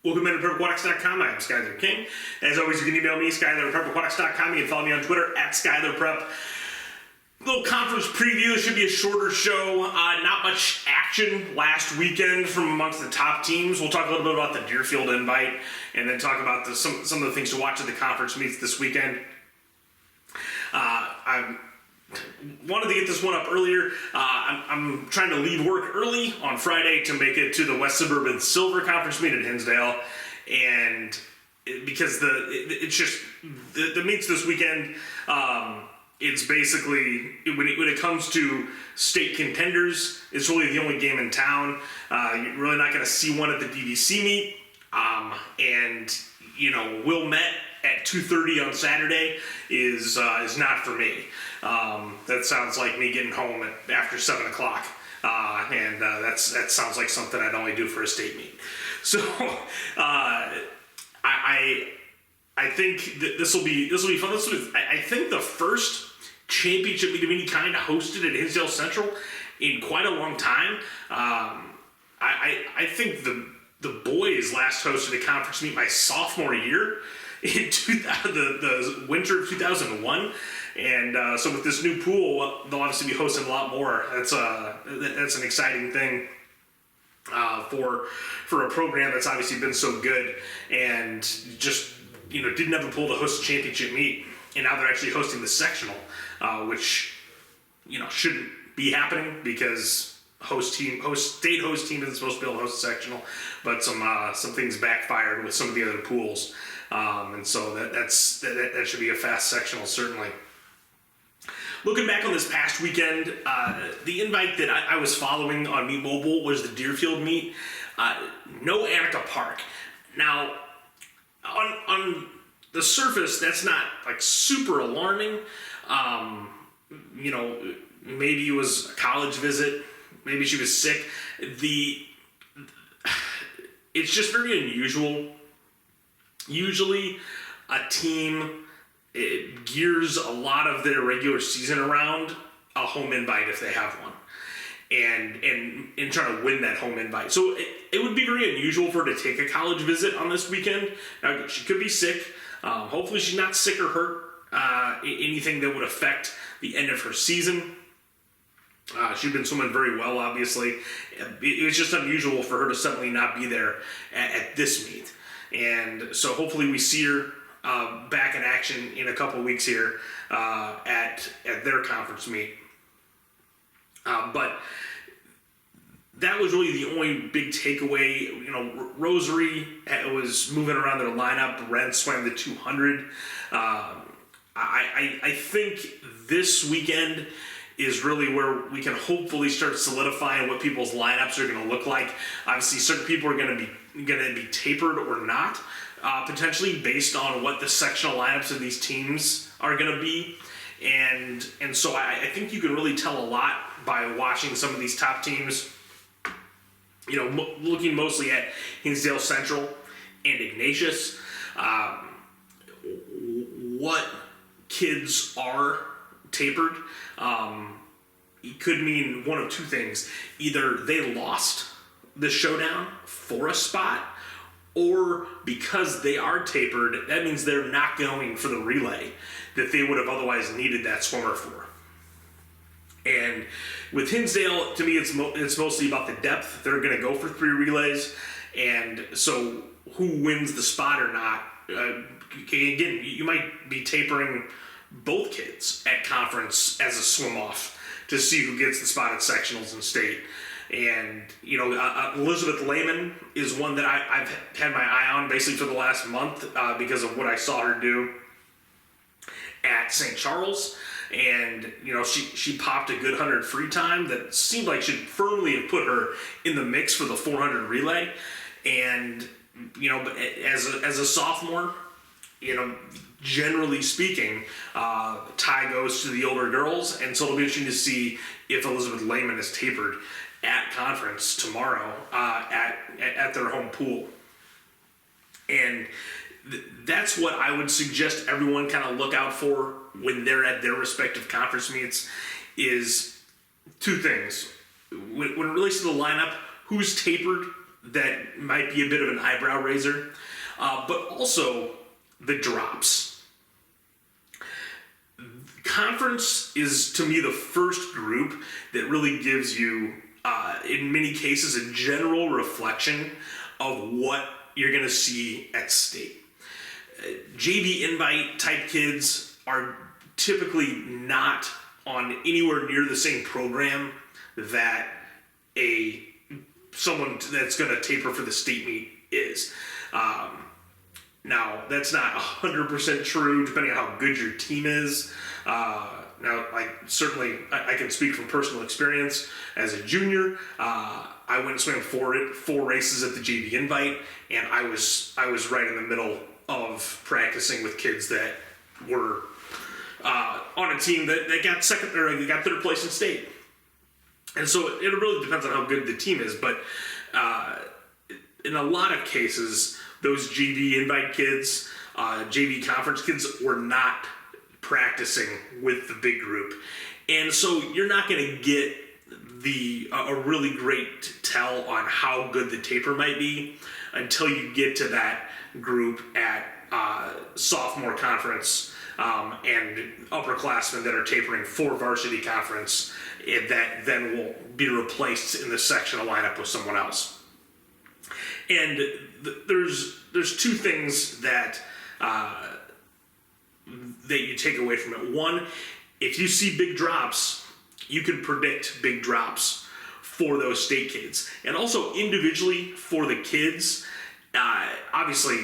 Welcome to PrepAquatics.com. I am Skyler King. As always, you can email me, Skyler at PrepAquatics.com. You can follow me on Twitter at SkylerPrep. Little conference preview. It should be a shorter show. Not much action last weekend from amongst the top teams. We'll talk a little bit about the Deerfield invite and then talk about some of the things to watch at the conference meets this weekend. I wanted to get this one up earlier. I'm trying to leave work early on Friday to make it to the West Suburban Silver Conference meet at Hinsdale, and because it's just the meets this weekend. It's basically when it comes to state contenders, it's really the only game in town. You're really not going to see one at the DVC meet, and Wilmette at 2:30 on Saturday is not for me. That sounds like me getting home after 7 o'clock, and that sounds like something I'd only do for a state meet. So I think this will be fun. I think the first championship meet of any kind hosted at Hinsdale Central in quite a long time. I think the boys last hosted a conference meet my sophomore year in the winter of 2001, and so with this new pool, they'll obviously be hosting a lot more. That's an exciting thing for a program that's obviously been so good and just didn't have a pool to host a championship meet, and now they're actually hosting the sectional, which shouldn't be happening because state host team isn't supposed to be able to host a sectional, but some things backfired with some of the other pools. And so that should be a fast sectional, certainly. Looking back on this past weekend, the invite that I was following on Meet Mobile was the Deerfield meet. No Annika Park. Now, on the surface, that's not like super alarming. Maybe it was a college visit. Maybe she was sick. It's just very unusual. Usually a team gears a lot of their regular season around a home invite if they have one, and trying to win that home invite. So it would be very unusual for her to take a college visit on this weekend. Now, she could be sick. Hopefully she's not sick or hurt, anything that would affect the end of her season. She'd been swimming very well, obviously. It was just unusual for her to suddenly not be there at this meet. And so hopefully we see her back in action in a couple weeks here at their conference meet. But that was really the only big takeaway. Rosary was moving around their lineup. Ren swam the 200. I think this weekend is really where we can hopefully start solidifying what people's lineups are going to look like. Obviously, certain people are going to be tapered or not, potentially based on what the sectional lineups of these teams are going to be, and so I think you can really tell a lot by watching some of these top teams. Looking mostly at Hinsdale Central and Ignatius, what kids are tapered. It could mean one of two things. Either they lost the showdown for a spot, or because they are tapered, that means they're not going for the relay that they would have otherwise needed that swimmer for. And with Hinsdale, to me, it's mostly about the depth. They're going to go for 3 relays, and so who wins the spot or not, again, you might be tapering both kids at conference as a swim-off to see who gets the spot at sectionals and state. And, Elizabeth Lehman is one that I've had my eye on basically for the last month because of what I saw her do at St. Charles. And, she popped a good 100 free time that seemed like should firmly have put her in the mix for the 400 relay. And, but as a sophomore, generally speaking, tie goes to the older girls, and so it'll be interesting to see if Elizabeth Lehman is tapered at conference tomorrow at their home pool. And that's what I would suggest everyone kind of look out for when they're at their respective conference meets, is 2 things. When it relates to the lineup, who's tapered that might be a bit of an eyebrow raiser, but also the drops. Conference is, to me, the first group that really gives you, in many cases, a general reflection of what you're going to see at state. JV invite type kids are typically not on anywhere near the same program that someone that's going to taper for the state meet is. Now, that's not 100% true, depending on how good your team is. Now, I can speak from personal experience. As a junior, I went and swam four races at the JV invite, and I was right in the middle of practicing with kids that were on a team that got second or got third place in state. And so it really depends on how good the team is, but in a lot of cases, those JV invite kids, JV conference kids were not practicing with the big group. And so you're not going to get a really great tell on how good the taper might be until you get to that group at sophomore conference and upperclassmen that are tapering for varsity conference that then will be replaced in the sectional lineup with someone else. And there's two things that you take away from it. One, if you see big drops, you can predict big drops for those state kids. And also individually for the kids, obviously,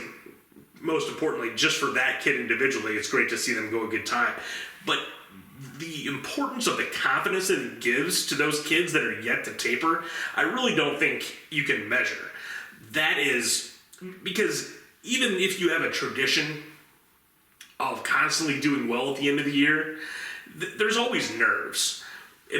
most importantly, just for that kid individually, it's great to see them go a good time. But the importance of the confidence that it gives to those kids that are yet to taper, I really don't think you can measure. That is because even if you have a tradition of constantly doing well at the end of the year, there's always nerves.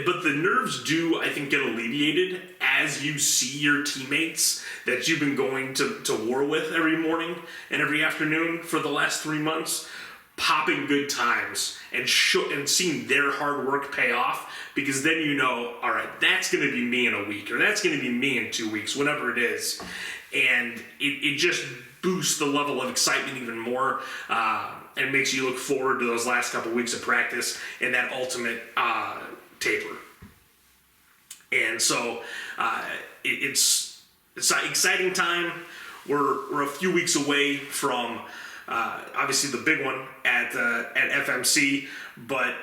But the nerves do, I think, get alleviated as you see your teammates that you've been going to war with every morning and every afternoon for the last 3 months, popping good times and seeing their hard work pay off, because then you know, all right, that's going to be me in a week, or that's going to be me in 2 weeks, whatever it is. And it just boosts the level of excitement even more and makes you look forward to those last couple weeks of practice and that ultimate taper. And so it's an exciting time. We're a few weeks away from obviously the big one at FMC, but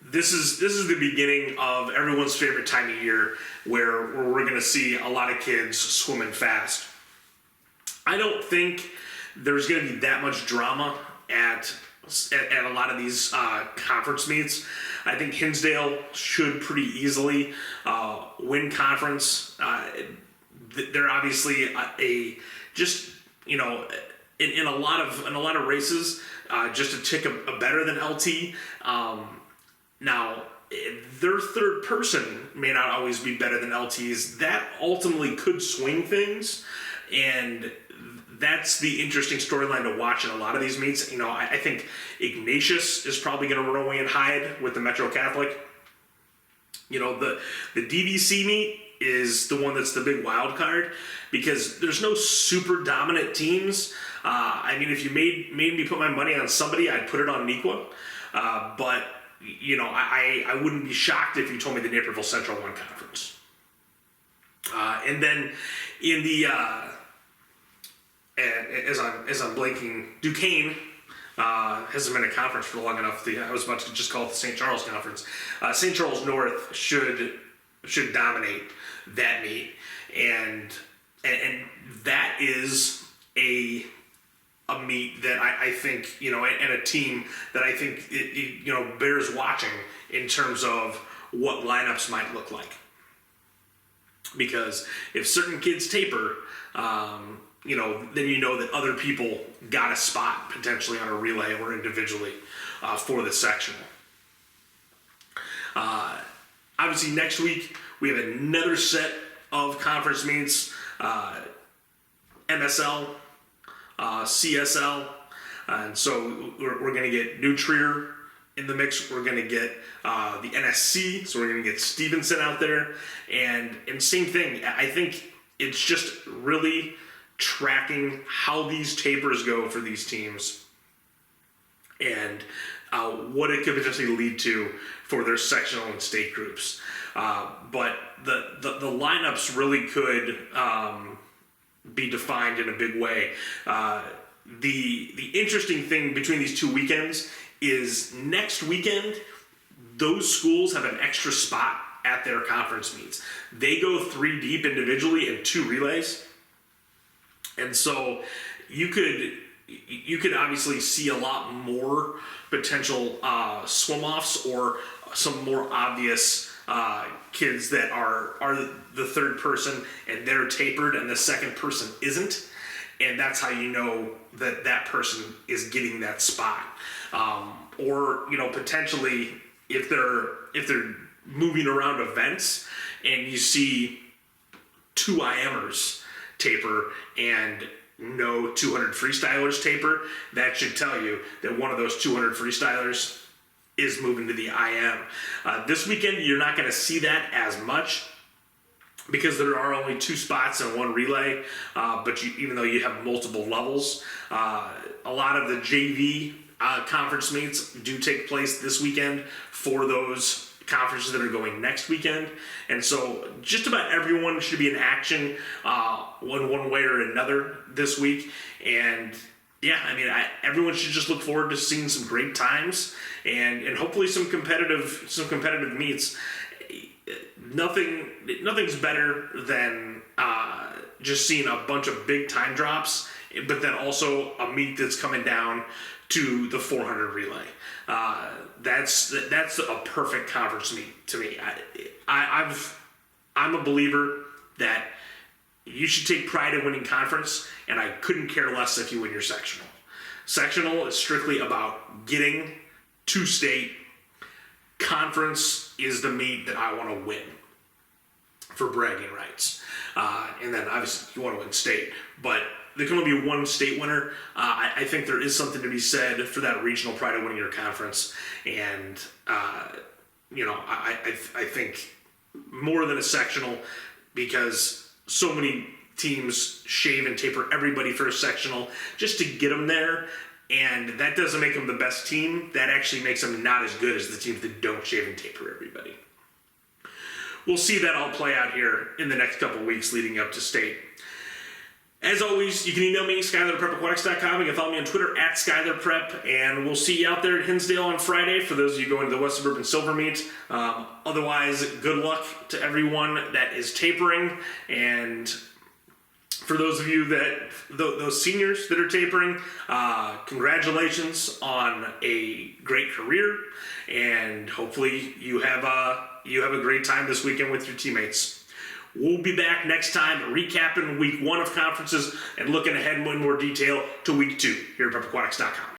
this is the beginning of everyone's favorite time of year where we're going to see a lot of kids swimming fast. I don't think there's going to be that much drama at a lot of these conference meets. I think Hinsdale should pretty easily win conference. They're obviously in a lot of races just a tick better than LT. Now their third person may not always be better than LT's. That ultimately could swing things, and that's the interesting storyline to watch in a lot of these meets. I think Ignatius is probably going to run away and hide with the Metro Catholic. The DVC meet is the one that's the big wild card because there's no super dominant teams. If you made me put my money on somebody, I'd put it on Nequa. But I wouldn't be shocked if you told me the Naperville Central won conference. And then in the as I'm blanking, Duquesne hasn't been a conference for long enough. I was about to just call it the St. Charles Conference. St. Charles North should dominate that meet, and that is a meet that I think, and a team that I think it bears watching in terms of what lineups might look like. Because if certain kids taper, then you know that other people got a spot potentially on a relay or individually for the sectional. Obviously, next week we have another set of conference meets, MSL, CSL, and so we're going to get New Trier in the mix. We're going to get the NSC, so we're going to get Stevenson out there, and same thing. I think it's just really tracking how these tapers go for these teams and what it could potentially lead to for their sectional and state groups. But the lineups really could be defined in a big way. The interesting thing between these 2 weekends is next weekend, those schools have an extra spot at their conference meets. They go 3 deep individually and 2 relays. And so you could obviously see a lot more potential swim-offs or some more obvious kids that are the third person and they're tapered and the second person isn't. And that's how you know that that person is getting that spot. Or, potentially if they're moving around events and you see 2 IMers taper and no 200 freestylers taper, that should tell you that one of those 200 freestylers is moving to the IM. This weekend, you're not going to see that as much because there are only 2 spots and 1 relay, but even though you have multiple levels, a lot of the JV conference meets do take place this weekend for those conferences that are going next weekend. And so just about everyone should be in action one way or another this week. And yeah, everyone should just look forward to seeing some great times and hopefully some competitive meets. Nothing's better than just seeing a bunch of big time drops, but then also a meet that's coming down to the 400 relay. That's a perfect conference meet to me. I'm a believer that you should take pride in winning conference, and I couldn't care less if you win your sectional. Sectional is strictly about getting to state. Conference is the meet that I want to win for bragging rights. And then obviously you want to win state, but there can only be 1 state winner. I think there is something to be said for that regional pride of winning your conference. And, I think more than a sectional, because so many teams shave and taper everybody for a sectional just to get them there. And that doesn't make them the best team. That actually makes them not as good as the teams that don't shave and taper everybody. We'll see that all play out here in the next couple of weeks leading up to state. As always, you can email me, SkylerPrepAquatics.com. You can follow me on Twitter @SkylerPrep, and we'll see you out there at Hinsdale on Friday for those of you going to the West Suburban Silver Meet. Otherwise, good luck to everyone that is tapering, and for those of you those seniors that are tapering, congratulations on a great career, and hopefully you have a great time this weekend with your teammates. We'll be back next time recapping week 1 of conferences and looking ahead in more detail to week 2 here at PrepAquatics.com.